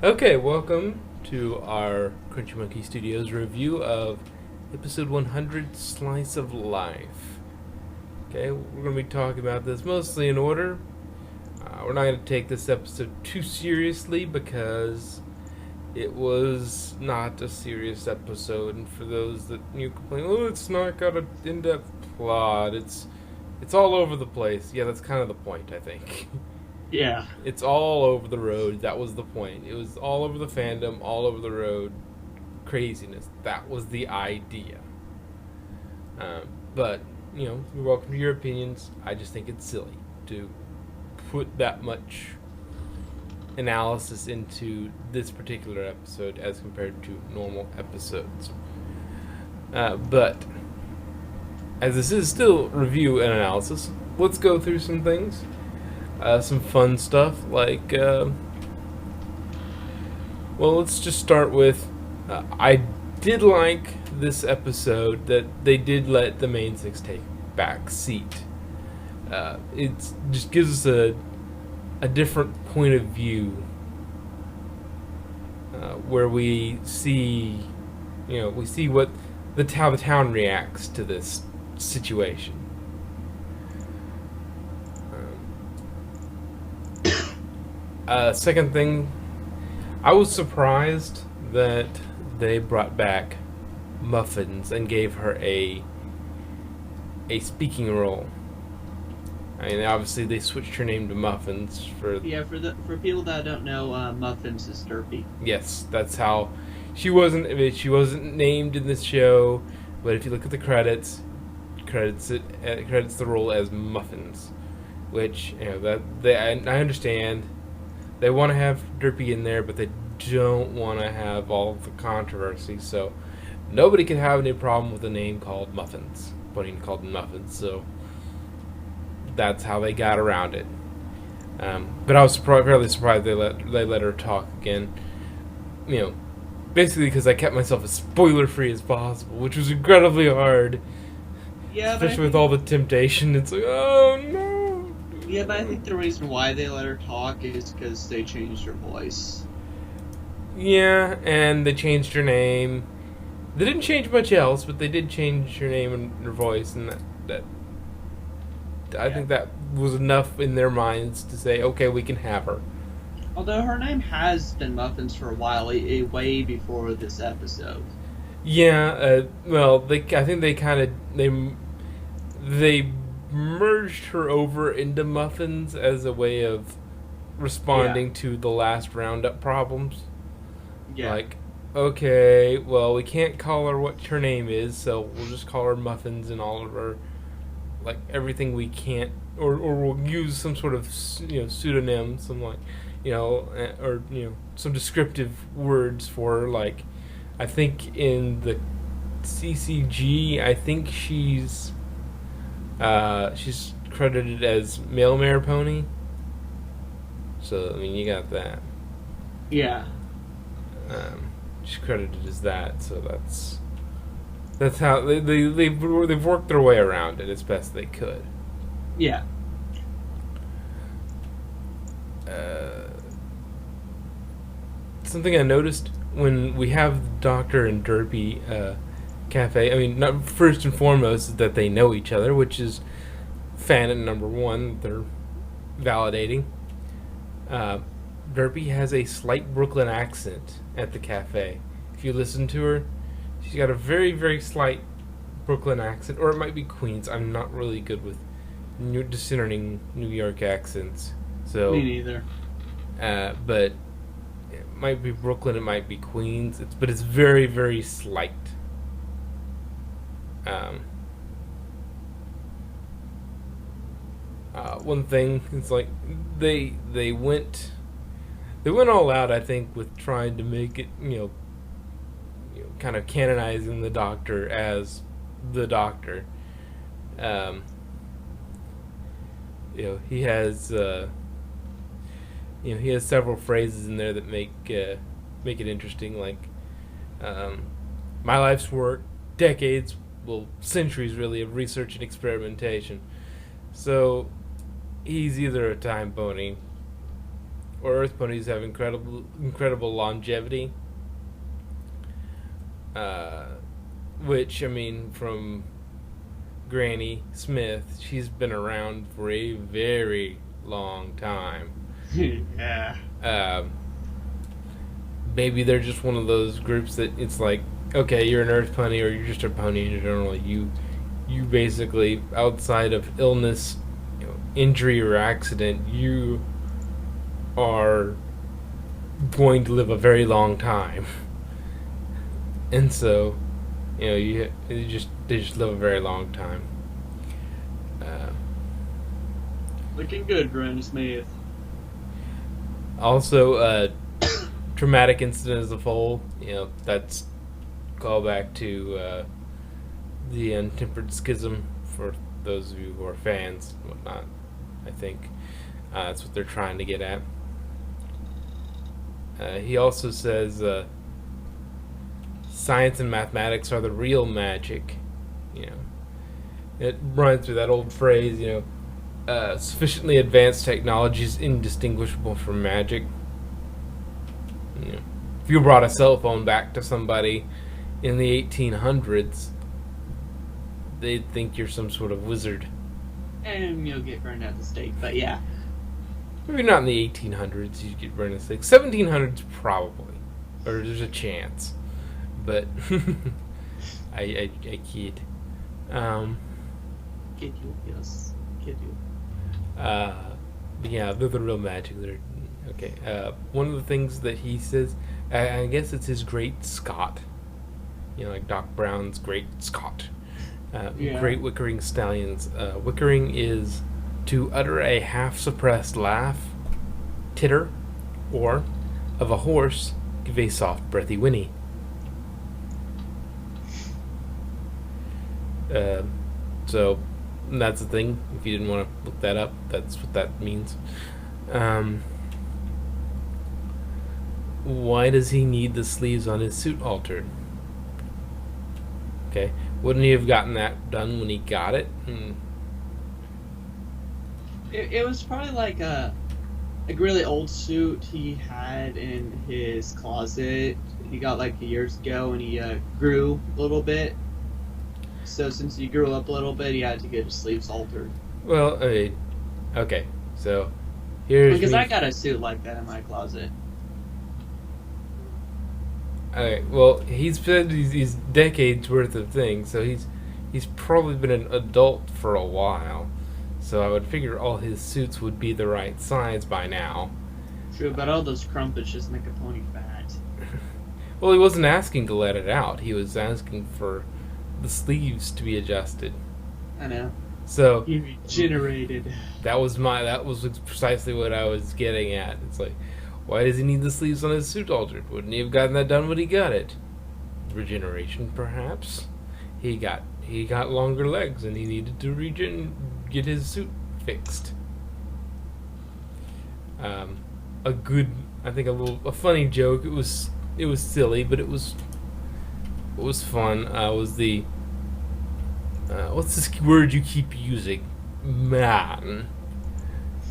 Okay, welcome to our Crunchy Monkey Studios review of episode 100 Slice of Life. Okay, we're going to be talking about this mostly in order. We're not going to take this episode too seriously because it was not a serious episode. And for those that complain, oh, it's not got an in-depth plot. It's all over the place. Yeah, that's kind of the point, I think. Yeah. It's all over the road. That was the point. It was all over the fandom, all over the road. Craziness. That was the idea. But, you're welcome to your opinions. I just think it's silly to put that much analysis into this particular episode as compared to normal episodes. But, as this is still review and analysis, let's go through some things. Some fun stuff like, let's just start with, I did like this episode that they did let the main six take back seat. It just gives us a different point of view where we see, what how the town reacts to this situation. Second thing, I was surprised that they brought back Muffins and gave her a speaking role. I mean, obviously they switched her name to Muffins for For people that don't know, Muffins is Derpy. yes, that's how she wasn't named in this show, but if you look at the credits, credits the role as Muffins, which I understand. They want to have Derpy in there, but they don't want to have all of the controversy. So nobody can have any problem with a name called Muffins, called Muffins. So that's how they got around it. But I was fairly surprised they let her talk again. Basically because I kept myself as spoiler free as possible, which was incredibly hard. Yeah, especially with all the temptation. It's like, oh no. Yeah, but I think the reason why they let her talk is because they changed her voice. Yeah, and they changed her name. They didn't change much else, but they did change her name and her voice, and I think that was enough in their minds to say, okay, we can have her. Although her name has been Muffins for a while, way before this episode. Yeah, I think they merged her over into Muffins as a way of responding to the last roundup problems. Yeah. Like, okay, well, we can't call her what her name is, so we'll just call her Muffins and all of her, like, everything we can't, or we'll use some sort of, pseudonym, some, like, some descriptive words for her, like, I think in the CCG, I think she's credited as Male Mare Pony. So, I mean, you got that. Yeah. She's credited as that, so that's how they've worked their way around it as best they could. Yeah. Something I noticed when we have the Doctor and Derpy cafe. I mean, not, first and foremost is that they know each other, which is fan number one. They're validating. Derpy has a slight Brooklyn accent at the cafe. If you listen to her, she's got a very, very slight Brooklyn accent, or it might be Queens. I'm not really good with discerning New York accents. So me neither. But it might be Brooklyn, it might be Queens. But it's very, very slight. One thing is like they went all out. I think with trying to make it kind of canonizing the Doctor as the Doctor. He has he has several phrases in there that make it interesting, like my life's work, decades, well, centuries really, of research and experimentation. So he's either a time pony or Earth ponies have incredible longevity. Which, I mean, from Granny Smith, she's been around for a very long time. Yeah. Maybe they're just one of those groups that it's like, okay, you're an Earth pony or you're just a pony in general. You basically, outside of illness, injury, or accident, you are going to live a very long time. And so, they just live a very long time. Looking good, Granny Smith. Also, traumatic incident as a whole. That's callback to the Untempered Schism for those of you who are fans and whatnot. I think that's what they're trying to get at. He also says science and mathematics are the real magic. It runs through that old phrase, sufficiently advanced technology is indistinguishable from magic. If you brought a cell phone back to somebody in the 1800s, they'd think you're some sort of wizard. And you'll get burned at the stake, but yeah. Maybe not in the 1800s, you'd get burned at the stake. 1700s, probably. Or there's a chance. But, I kid. Kid you, yes. Kid you. Yeah, they're the real magic. Okay. One of the things that he says, I guess it's his Great Scott. Like Doc Brown's Great Scott. Great Wickering Stallions. Wickering is to utter a half-suppressed laugh, titter, or, of a horse, give a soft, breathy whinny. So, that's the thing. If you didn't want to look that up, that's what that means. Why does he need the sleeves on his suit altered? Okay, wouldn't he have gotten that done when he got it? It was probably like a really old suit he had in his closet. He got like years ago, and he grew a little bit. So since he grew up a little bit, he had to get his sleeves altered. Well, okay, so here's because I got a suit like that in my closet. Okay, well, he's said these decades worth of things, so he's probably been an adult for a while. So I would figure all his suits would be the right size by now. True, but all those crumpets just make a pony fat. Well, he wasn't asking to let it out. He was asking for the sleeves to be adjusted. I know. So he regenerated. That was precisely what I was getting at. It's like, why does he need the sleeves on his suit altered? Wouldn't he have gotten that done when he got it? Regeneration, perhaps. He got longer legs, and he needed to get his suit fixed. A funny joke. It was silly, but it was fun. Was the what's this word you keep using? Man.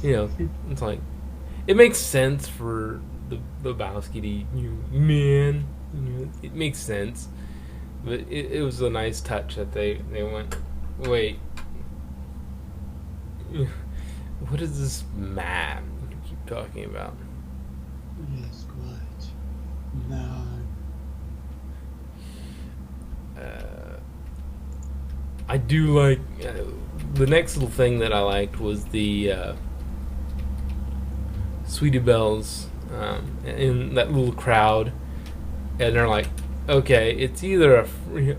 It's like, it makes sense for the Lebowski to man. It makes sense, but it was a nice touch that they went, wait, what is this man you keep talking about? Yes, quite. Man. I do like the next little thing that I liked was the Sweetie Belle's in that little crowd, and they're like, okay, it's either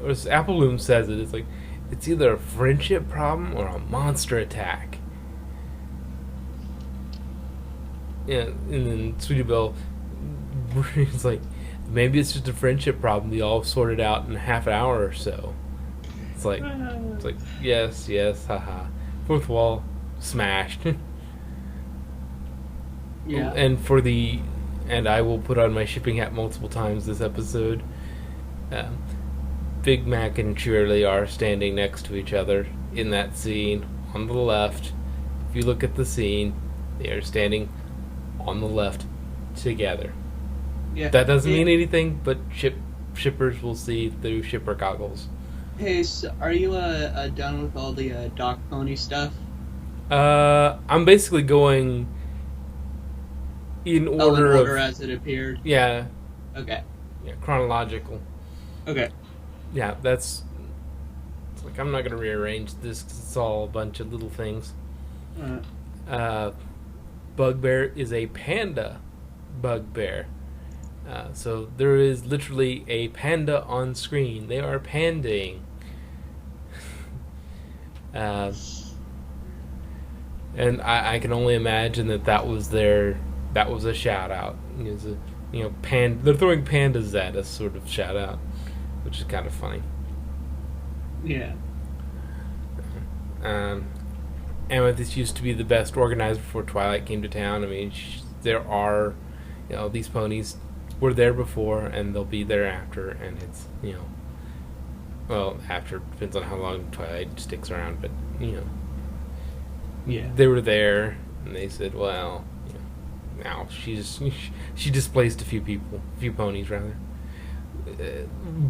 as Apple Bloom says it, it's like, it's either a friendship problem or a monster attack. Yeah, and then Sweetie Belle is like, maybe it's just a friendship problem. We all sorted out in half an hour or so. It's like yes, haha. Fourth wall smashed. Yeah. And I will put on my shipping hat multiple times this episode. Big Mac and Shirley are standing next to each other in that scene on the left. If you look at the scene, they are standing on the left together. Yeah. That doesn't Hey, mean anything, but shippers will see through shipper goggles. hey, so are you done with all the Doc Pony stuff? I'm basically going in Oh, in order order of as it appeared. yeah, Okay. yeah, chronological. Okay. Yeah, that's it's like I'm not gonna rearrange this 'cause it's all a bunch of little things. Uh, Uh, Bugbear is a panda bugbear. So there is literally a panda on screen. They are pandaing. uh, and I can only imagine that was a shout out. They're throwing pandas at us, sort of shout out, which is kind of funny. yeah. Um, Amethyst used to be the best organizer before Twilight came to town. I mean, there are, these ponies were there before and they'll be there after, and it's, well, after depends on how long Twilight sticks around, but Yeah. they were there, and they said, well, now she displaced a few ponies rather.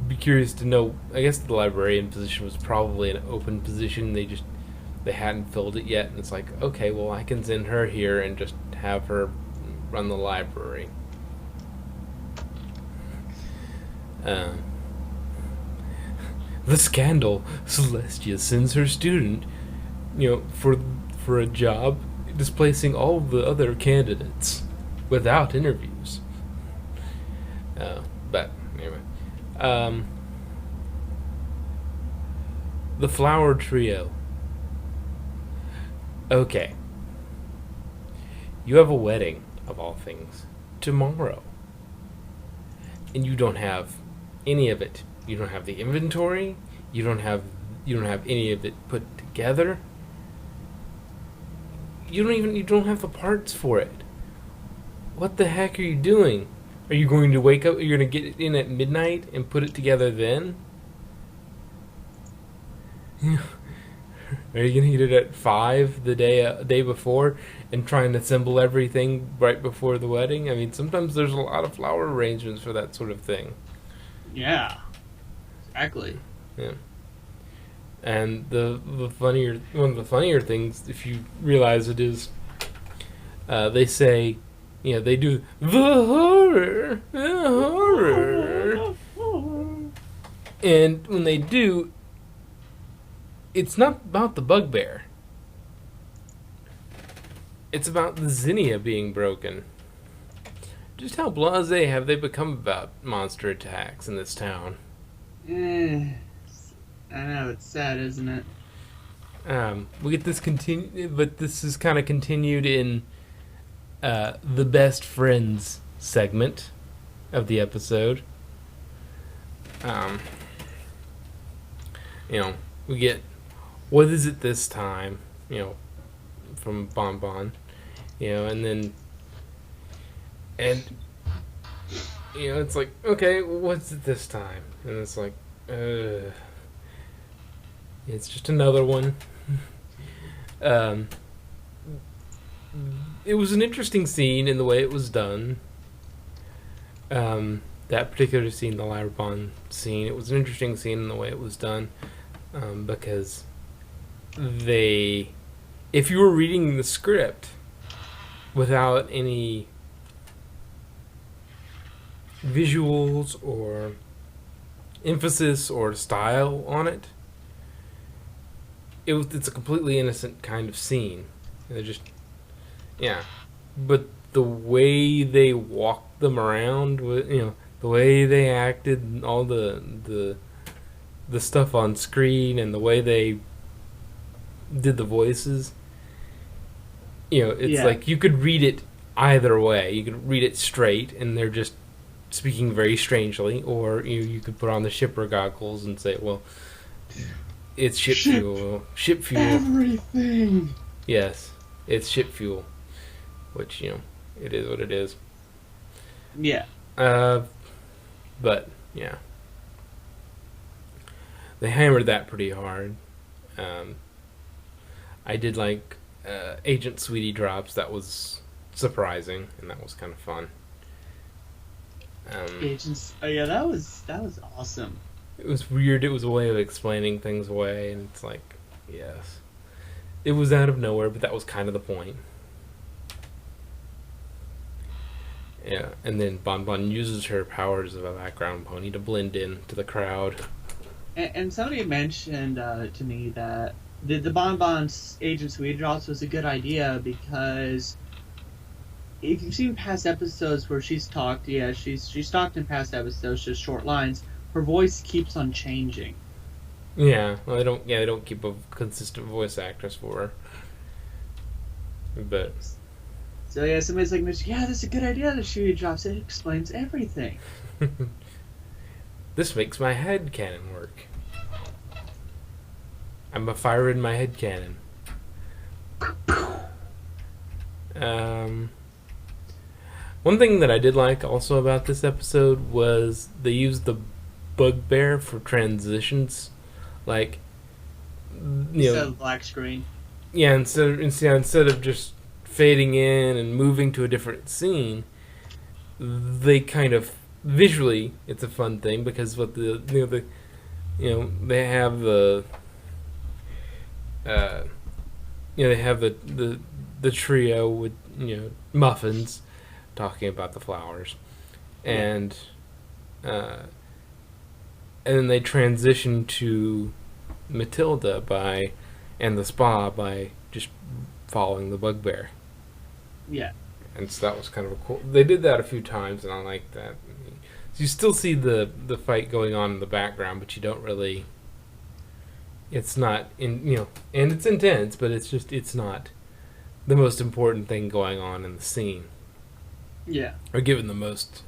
Be curious to know. I guess the librarian position was probably an open position. They hadn't filled it yet, and it's like, okay, well, I can send her here and just have her run the library. Uh, the scandal. Celestia sends her student, for a job, displacing all the other candidates without interviews. But anyway, the Flower Trio. Okay, you have a wedding of all things tomorrow, and you don't have any of it. You don't have the inventory. You don't have any of it put together. You don't have the parts for it. What the heck are you doing? Are you going to wake up? You're going to get it in at midnight and put it together then? Are you going to get it at 5 the day before and try and assemble everything right before the wedding? I mean, sometimes there's a lot of flower arrangements for that sort of thing. Yeah. Exactly. Yeah. And one of the funnier things, if you realize it, is they say, they do the horror, and when they do, it's not about the bugbear. It's about the zinnia being broken. Just how blasé have they become about monster attacks in this town? I know, it's sad, isn't it? We get this but this is kind of continued in the best friends segment of the episode. We get, what is it this time? From Bon Bon, and it's like, okay, what's it this time? And it's like, it's just another one. It was an interesting scene in the way it was done. That particular scene, the Lyra scene, it was an interesting scene in the way it was done, because if you were reading the script without any visuals or emphasis or style on it, it's a completely innocent kind of scene. They're just, yeah. But the way they walked them around, the way they acted, and all the stuff on screen, and the way they did the voices, it's like you could read it either way. You could read it straight, and they're just speaking very strangely, or you could put on the shipper goggles and say, well, it's ship fuel. Ship fuel. Everything. Yes, it's ship fuel, which it is what it is. Yeah. But yeah, they hammered that pretty hard. I did like Agent Sweetie Drops. That was surprising, and that was kind of fun. Agents. Oh yeah, that was awesome. It was weird. It was a way of explaining things away, and it's like, yes, it was out of nowhere, but that was kind of the point. Yeah, and then Bon Bon uses her powers of a background pony to blend in to the crowd. And somebody mentioned to me that the Bon Bon's Agent Sweet Drops was a good idea because if you've seen past episodes where she's talked, yeah, she's talked in past episodes, just short lines. Her voice keeps on changing. Yeah, well, they don't keep a consistent voice actress for her. But So yeah, somebody's like, yeah, that's a good idea that she drops. It explains everything. this makes my head cannon work. I'm a fire in my head cannon. One thing that I did like also about this episode was they used the bugbear for transitions, like Instead of black screen. yeah, instead of just fading in and moving to a different scene, they kind of visually it's a fun thing because what they have the they have the trio with Muffins talking about the flowers, and then they transition to Matilda and the spa by just following the bugbear. Yeah. And so that was kind of a cool. They did that a few times, and I like that. So you still see the fight going on in the background, but you don't really. It's not and it's intense, but it's not the most important thing going on in the scene. Yeah. Or given the most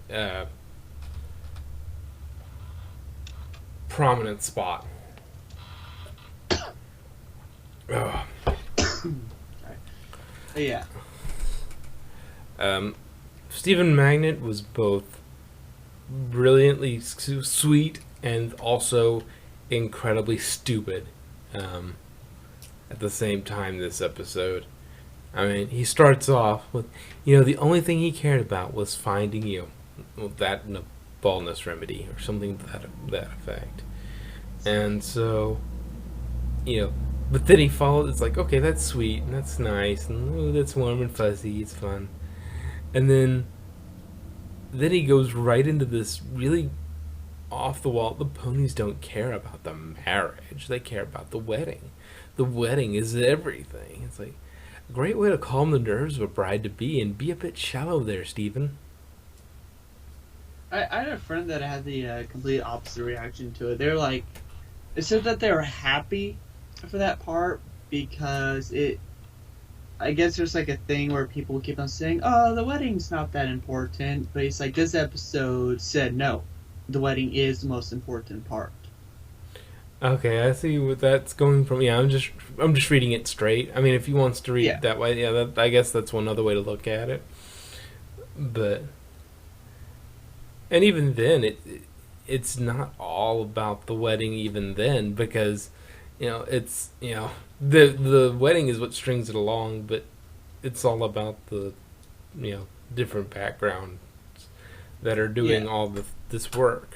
prominent spot. Oh. Yeah. Stephen Magnet was both brilliantly sweet and also incredibly stupid at the same time this episode. I mean, he starts off with, the only thing he cared about was finding you. Well, that and a baldness remedy or something to that effect. And so, but then he followed, it's like, okay, that's sweet, and that's nice, and ooh, that's warm and fuzzy, it's fun. And then he goes right into this really off the wall, the ponies don't care about the marriage, they care about the wedding. The wedding is everything. It's like a great way to calm the nerves of a bride-to-be and be a bit shallow there, Stephen. I had a friend that had the complete opposite reaction to it. They're like, it said that they were happy for that part because I guess there's like a thing where people keep on saying, oh, the wedding's not that important, but it's like this episode said no, the wedding is the most important part. Okay, I see what that's going from. Yeah, I'm just reading it straight. I mean, if he wants to read it that way, yeah, I guess that's one other way to look at it. But and even then, it's not all about the wedding. Even then, because it's the wedding is what strings it along, but it's all about the different backgrounds that are doing all this work.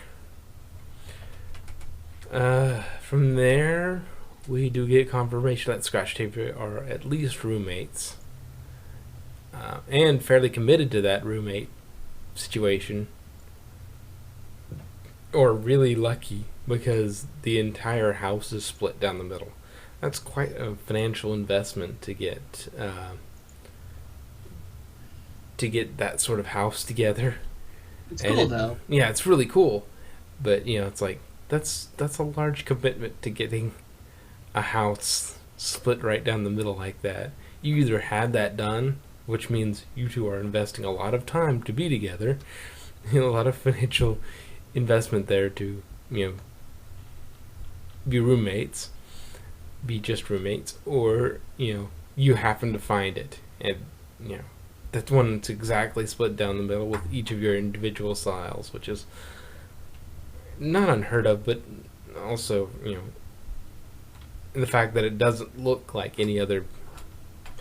From there, we do get confirmation that Scratch Tape are at least roommates, and fairly committed to that roommate situation, or really lucky because the entire house is split down the middle. That's quite a financial investment to get that sort of house together. It's cool though. Yeah, it's really cool, but it's like that's a large commitment to getting a house split right down the middle like that. You either had that done, which means you two are investing a lot of time to be together, a lot of financial investment there to be roommates, be just roommates, or you happen to find it, and that's one that's exactly split down the middle with each of your individual styles, which is not unheard of, but also the fact that it doesn't look like any other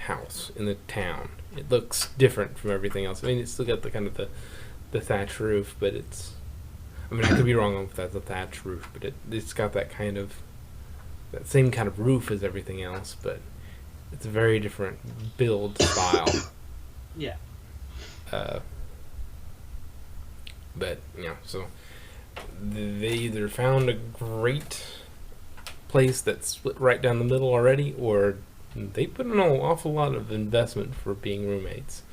house in the town. it looks different from everything else. I mean, it's still got the kind of the thatch roof, but it's. I mean, I could be wrong if that's a thatch roof, but it's got that same kind of roof as everything else, but it's a very different build style. Yeah. But so they either found a great place that's split right down the middle already, or they put in an awful lot of investment for being roommates.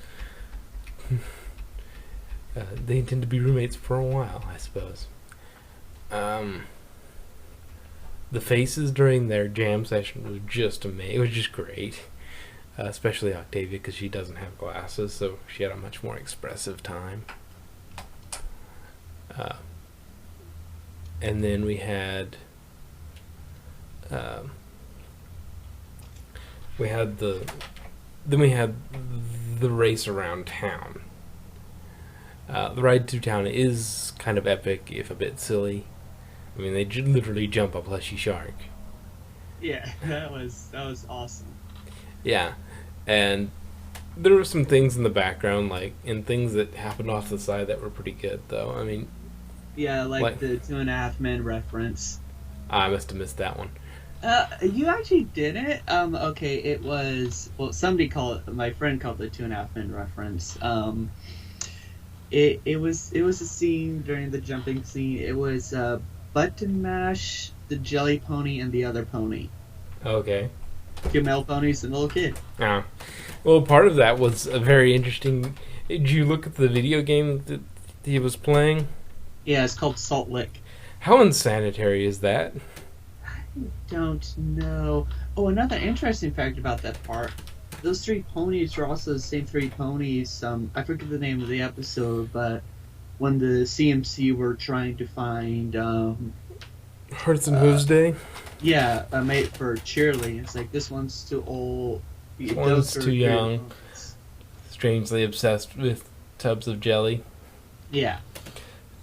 They intend to be roommates for a while, I suppose. The faces during their jam session was just amazing. It was just great. Especially Octavia, because she doesn't have glasses, so she had a much more expressive time. And then we had the race around town. The ride through town is kind of epic, if a bit silly. I mean, they literally jump a plushy shark. Yeah, that was awesome. Yeah, and there were some things in the background, and things that happened off the side that were pretty good, though. I mean, yeah, like the 2.5 Men reference. I must have missed that one. You actually didn't. Okay, it was somebody called it. My friend called it the 2.5 Men reference. It was a scene during the jumping scene. It was Button Mash, the Jelly Pony, and the other pony. Okay. 2 male ponies and a little kid. Yeah. Well, part of that was a very interesting. Did you look at the video game that he was playing? Yeah, it's called Salt Lick. How unsanitary is that? I don't know. Oh, another interesting fact about that part. Those 3 ponies are also the same 3 ponies. I forget the name of the episode, but when the CMC were trying to find Hearts and Hooves Day? Yeah, a mate for Cheerly. It's like, this one's too old. One's too young. Strangely obsessed with tubs of jelly. Yeah.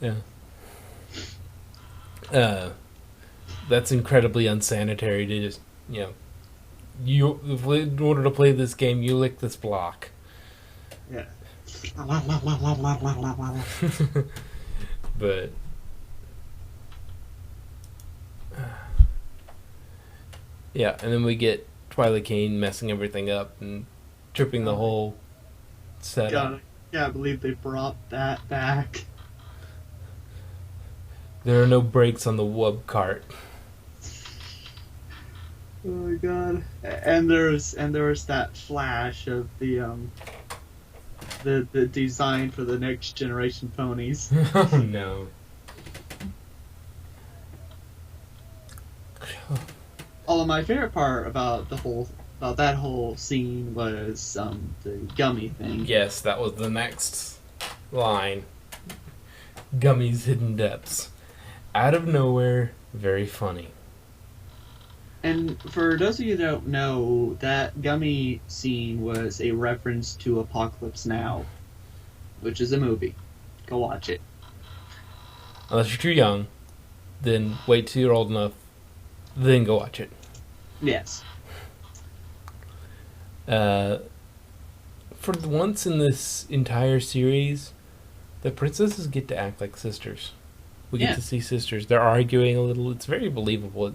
Yeah. That's incredibly unsanitary to just, you in order to play this game, you lick this block. Yeah. But yeah, and then we get Twilight Kane messing everything up and tripping the whole setup. God, I can't believe they brought that back. There are no brakes on the wub cart. Oh my god! And there was that flash of the design for the next generation ponies. Oh no! Although my favorite part about that whole scene was the gummy thing. Yes, that was the next line. Gummy's hidden depths. Out of nowhere, very funny. And for those of you that don't know, that gummy scene was a reference to Apocalypse Now, which is a movie. Go watch it. Unless you're too young, then wait till you're old enough, then go watch it. Yes. For once in this entire series, the princesses get to act like sisters. We get to see sisters. They're arguing a little. It's very believable.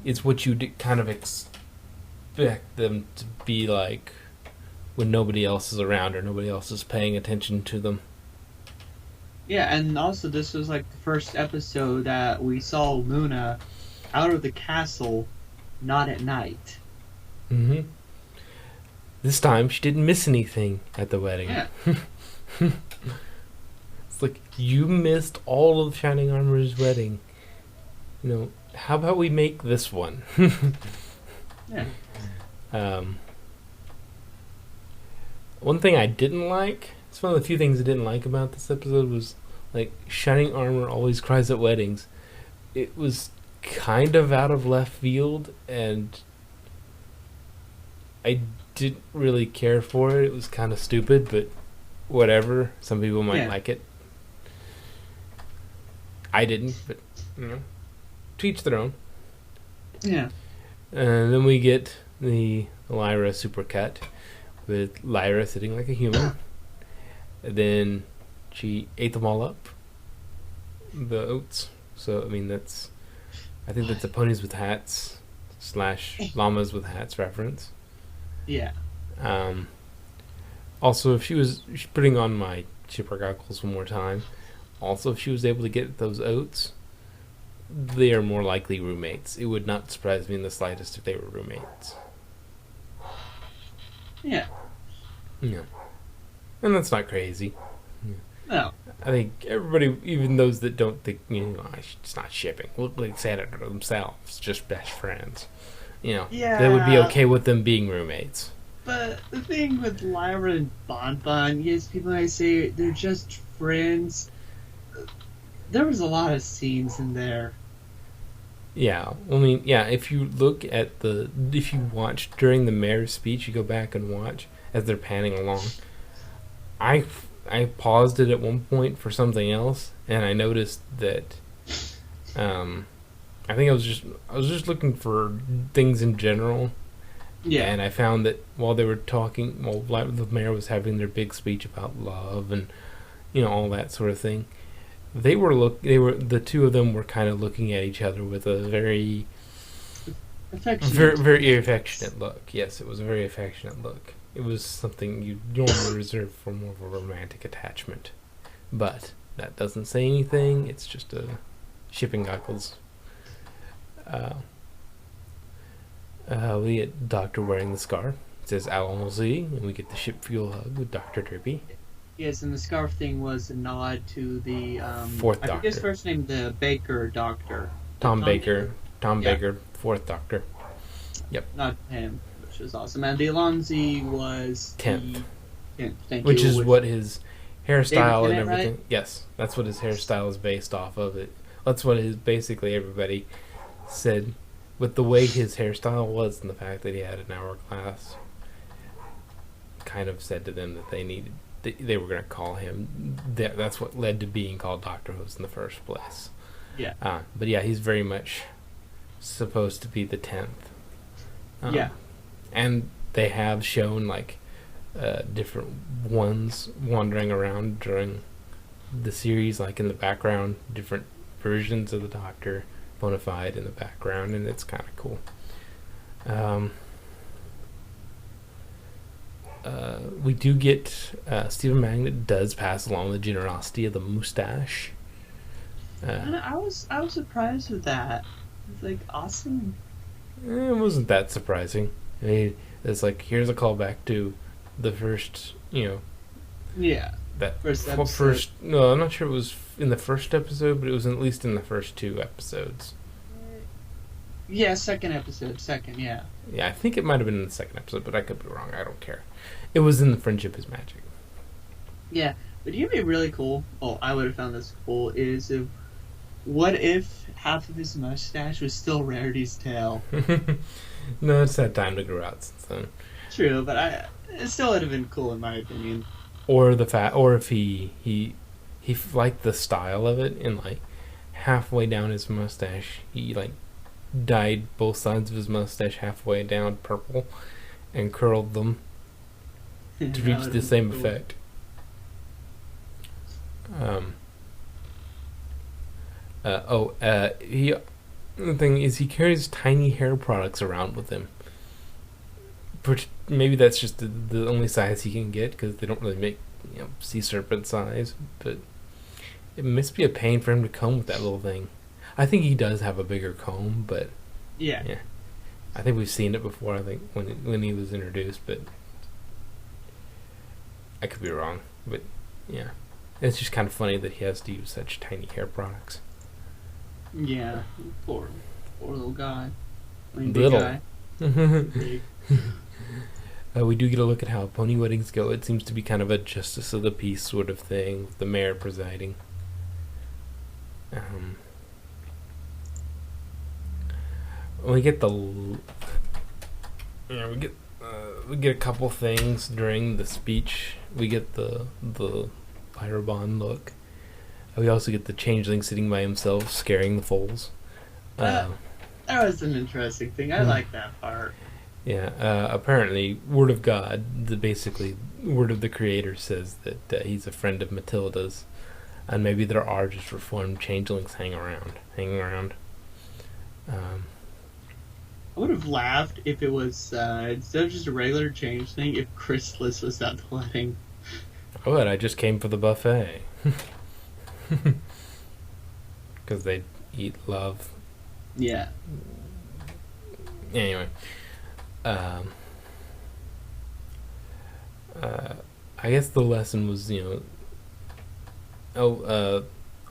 It's what you kind of expect them to be like when nobody else is around or nobody else is paying attention to them. Yeah, and also this was like the first episode that we saw Luna out of the castle, not at night. Mm-hmm. This time she didn't miss anything at the wedding. Yeah. It's like, you missed all of Shining Armor's wedding. How about we make this one? Yeah. One thing I didn't like, it's one of the few things I didn't like about this episode, was Shining Armor always cries at weddings. It was kind of out of left field, and I didn't really care for it. It was kind of stupid, but whatever. Some people might like it. I didn't, but to each their own. Yeah. And then we get the Lyra supercut, with Lyra sitting like a human. And then she ate them all up, the oats. So, I mean, I think that's a ponies with hats / llamas with hats reference. Yeah. Also, if she's putting on my shipper goggles one more time, also if she was able to get those oats, they are more likely roommates. It would not surprise me in the slightest if they were roommates. Yeah. Yeah. And that's not crazy. No. I think everybody, even those that don't think, it's not shipping, look like Santa themselves, just best friends. They would be okay with them being roommates. But the thing with Lyra and Bonbon is people might say they're just friends. There was a lot of scenes in there. Yeah, I mean, yeah, if you watch during the mayor's speech, you go back and watch as they're panning along. I paused it at one point for something else, and I noticed that I think I was just looking for things in general. Yeah. And I found that while they were talking, the mayor was having their big speech about love and all that sort of thing, the two of them were kind of looking at each other with a very very affectionate look. Yes, it was a very affectionate look. It was something you normally reserve for more of a romantic attachment. But that doesn't say anything. It's just a shipping goggles. We get Doctor wearing the scarf. It says Allons-y, and we get the ship fuel hug with Dr. Drippy. Yes, and the scarf thing was a nod to the Fourth I Doctor. think his first name, the Baker Doctor. Tom Baker. Tom Yeah. Baker, Fourth Doctor. Yep. Not him, which was awesome. And the Allons-y was Tenth. the 10th. Thank Which you. is what his hairstyle and David Tennant, everything. right? Yes, that's what his hairstyle is based off of. It. That's what basically everybody said with the way his hairstyle was and the fact that he had an hourglass. Kind of said to them that they were going to call him. That's what led to being called Dr. Who's in the first place. Yeah. But yeah, he's very much supposed to be the 10th. Yeah. And they have shown different ones wandering around during the series, like in the background, different versions of the Doctor bona fide in the background, and it's kind of cool. We do get Stephen Magnet does pass along the generosity of the mustache. And I was surprised with that. It's like awesome. It wasn't that surprising. I mean, it's like here's a callback to the first, Yeah. that First episode. No, I'm not sure it was in the first episode, but it was at least in the first 2 episodes. Yeah, second episode. Second, yeah. Yeah, I think it might have been in the second episode, but I could be wrong. I don't care. It was in the Friendship is Magic. Yeah, but you'd be really cool. Oh, I would have found this cool. What if half of his mustache was still Rarity's tail? No, it's had time to grow out since then. True, but it still would have been cool in my opinion. Or if he liked the style of it, and halfway down his mustache, he dyed both sides of his mustache halfway down purple, and curled them to That reach would the have same been cool. effect. The thing is, he carries tiny hair products around with him. Maybe that's just the only size he can get, because they don't really make sea serpent size. But it must be a pain for him to comb with that little thing. I think he does have a bigger comb, but Yeah. I think we've seen it before. I think when he was introduced, but I could be wrong. But yeah, it's just kind of funny that he has to use such tiny hair products. Yeah. Poor little guy. I mean, Little. Big guy. Big. We do get a look at how pony weddings go. It seems to be kind of a justice of the peace sort of thing, with the mayor presiding. We get we get a couple things during the speech. We get the Lyra look. We also get the changeling sitting by himself, scaring the foals. That was an interesting thing. I like that part. Yeah, apparently, word of God, basically, word of the creator says that he's a friend of Matilda's, and maybe there are just reformed changelings hanging around. Um, I would have laughed if it was instead of just a regular change thing, if Chrysalis was at the wedding. oh, and I just came for the buffet because they eat love. Yeah. Anyway, um, I guess the lesson was,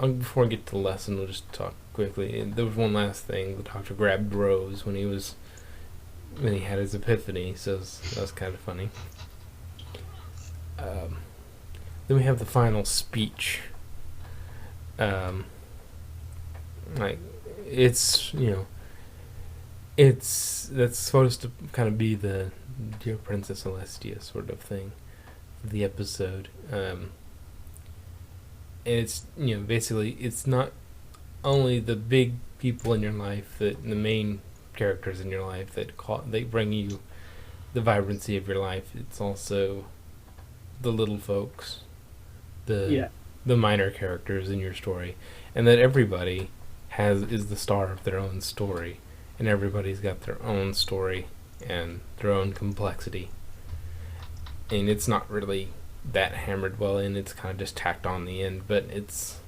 before I get to the lesson, we'll just talk quickly. There was one last thing. The doctor grabbed Rose when he had his epiphany, so that was kind of funny. Then we have the final speech. Like, it's, that's supposed to kind of be the Dear Princess Celestia sort of thing of the episode. And it's, basically, it's not only the big people in your life, the main characters in your life they bring you the vibrancy of your life. It's also the little folks, the minor characters in your story, and that everybody is the star of their own story, and everybody's got their own story and their own complexity. And it's not really that hammered well in. It's kind of just tacked on the end, but it's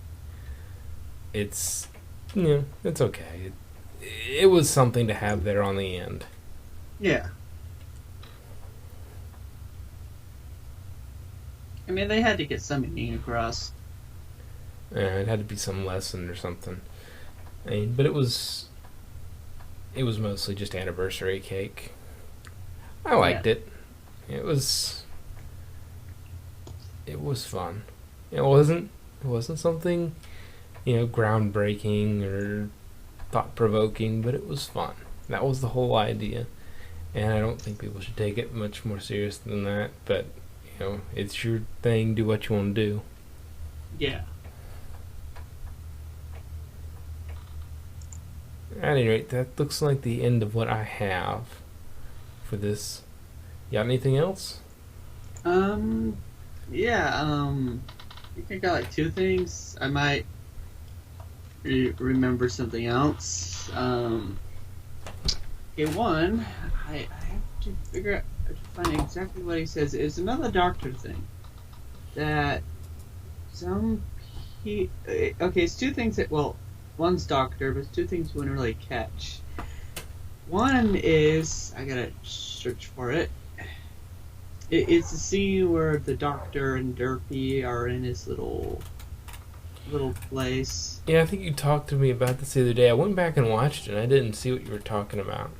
it's okay. It was something to have there on the end. Yeah. I mean, they had to get some meaning across. It had to be some lesson or something. But it was mostly just anniversary cake. I liked it. It was fun. It wasn't something, groundbreaking or thought provoking, but it was fun. That was the whole idea. And I don't think people should take it much more serious than that, but it's your thing, do what you want to do. Yeah. At any rate, that looks like the end of what I have for this. You got anything else? Yeah, I think I got like two things. I might remember something else. Okay, one, I have to figure out, to find exactly what he says. It's another doctor thing. That okay, it's two things that, well, one's doctor, but it's two things you wouldn't really catch. One is, I gotta search for it. It's a scene where the doctor and Derpy are in his little place. Yeah, I think you talked to me about this the other day. I went back and watched it, and I didn't see what you were talking about.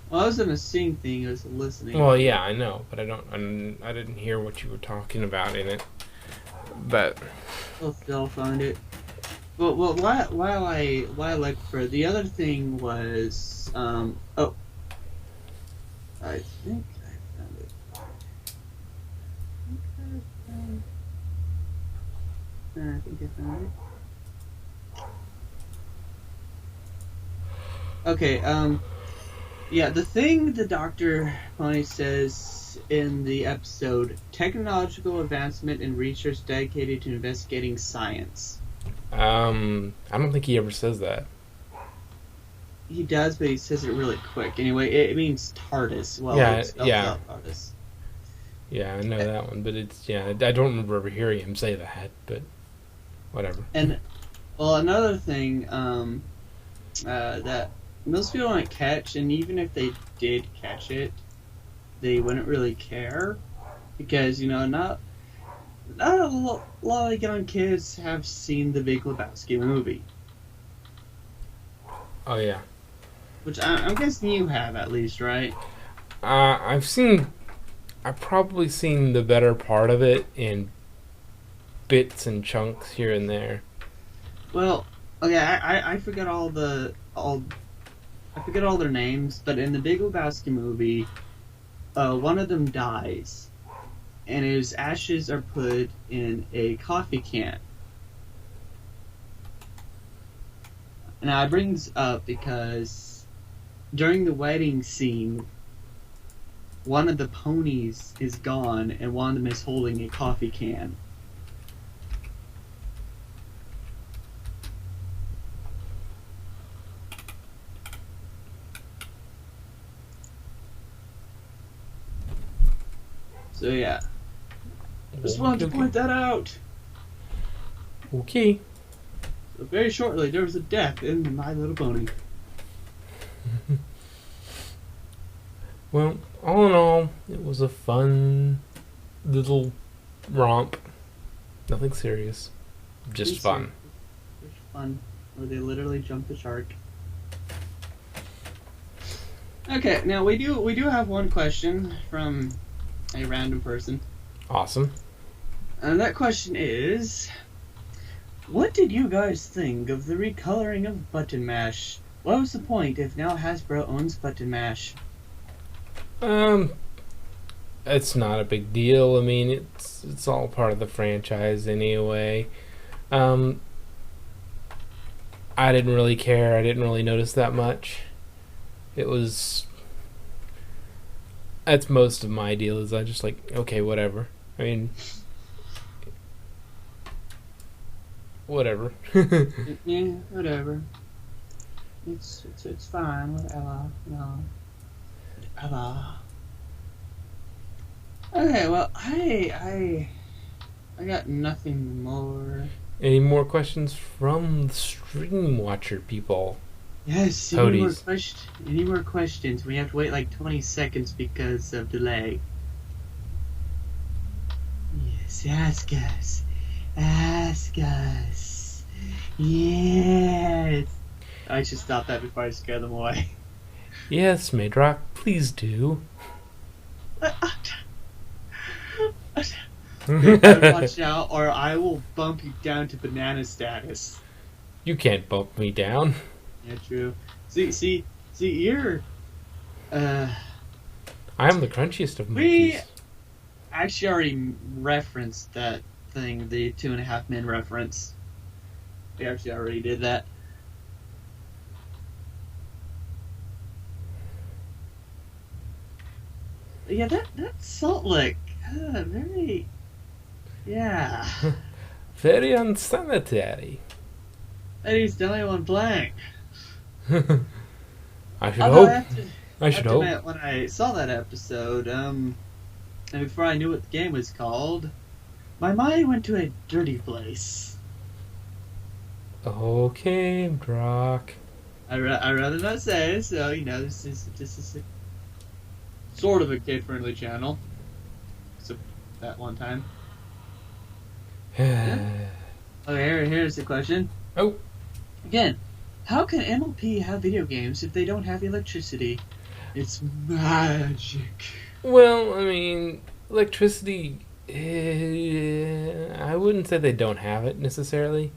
Well, I wasn't a seeing thing, I was listening. Well, yeah, I know, but I didn't hear what you were talking about in it. But I'll find it. Well, while I look for it, the other thing was I think I found it. I think I found it. Okay, yeah, the thing the Dr. Pony says in the episode, technological advancement and research dedicated to investigating science. I don't think he ever says that. He does, but he says it really quick. Anyway, it means TARDIS. Well, Yeah, it's spelled yeah. out TARDIS. Yeah, I know that one, but I don't remember ever hearing him say that, but whatever. And, well, another thing that most people don't catch, and even if they did catch it, they wouldn't really care, because, not a lot of young kids have seen the Big Lebowski movie. Oh, yeah. Which I'm guessing you have, at least, right? I've probably seen the better part of it in bits and chunks here and there. Well, okay, I forget I forget all their names, but in the Big Lebowski movie, one of them dies, and his ashes are put in a coffee can. Now, I bring this up because during the wedding scene, one of the ponies is gone and one of them is holding a coffee can. So yeah, just wanted to point that out. Okay. So very shortly, there was a death in My Little Pony. Well, all in all, it was a fun little romp. Nothing serious. Just fun. Just fun. Where they literally jumped the shark. Okay, now we do have one question from a random person. Awesome. And that question is, what did you guys think of the recoloring of Button Mash? What was the point if now Hasbro owns Button Mash? It's not a big deal. I mean, it's all part of the franchise anyway. I didn't really care. I didn't really notice that much. That's most of my deal, is I just like, okay, whatever. I mean, whatever. Yeah, whatever. It's fine, whatever. No. Whatever. Okay, well, I got nothing more. Any more questions from the stream watcher people? Yes, any more questions? We have to wait like 20 seconds because of delay. Yes, ask us. Ask us. Yes. I should stop that before I scare them away. Yes, Madrock, please do. Watch out, or I will bump you down to banana status. You can't bump me down. Yeah, true. See, you're. I am the crunchiest of monkeys. We actually already referenced that thing, the 2.5 Men reference. We actually already did that. Yeah, that salt lick, very, yeah. Very unsanitary. Eddie's the only one blank. I should hope. I should hope. Admit, when I saw that episode, and before I knew what the game was called, my mind went to a dirty place. Okay, Brock. I'd rather not say, so, you know, this is a sort of a kid-friendly channel. Except that one time. Yeah. Okay, here's the question. Oh. Again, how can MLP have video games if they don't have electricity? It's magic. Well, I mean, electricity, I wouldn't say they don't have it necessarily.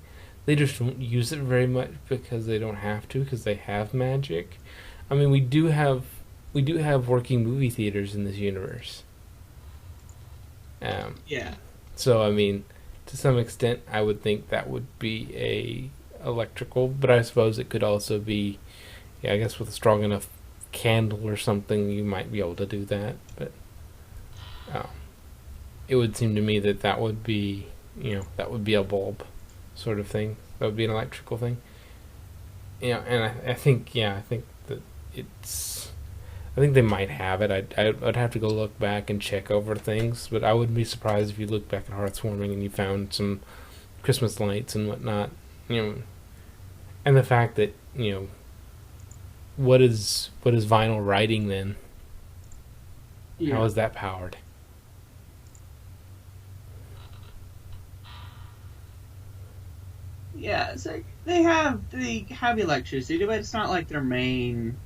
They just don't use it very much because they don't have to, because they have magic. I mean, we do have working movie theaters in this universe. Yeah. So, I mean, to some extent, I would think that would be a electrical, but I suppose it could also be, yeah, I guess with a strong enough candle or something, you might be able to do that. But it would seem to me that would be, that would be a bulb sort of thing. That would be an electrical thing. And I think that I think they might have it. I'd have to go look back and check over things, but I wouldn't be surprised if you look back at Hearthwarming and you found some Christmas lights and whatnot. And the fact that, what is vinyl writing then? Yeah. How is that powered? Yeah, it's like they have electricity, but it's not like their main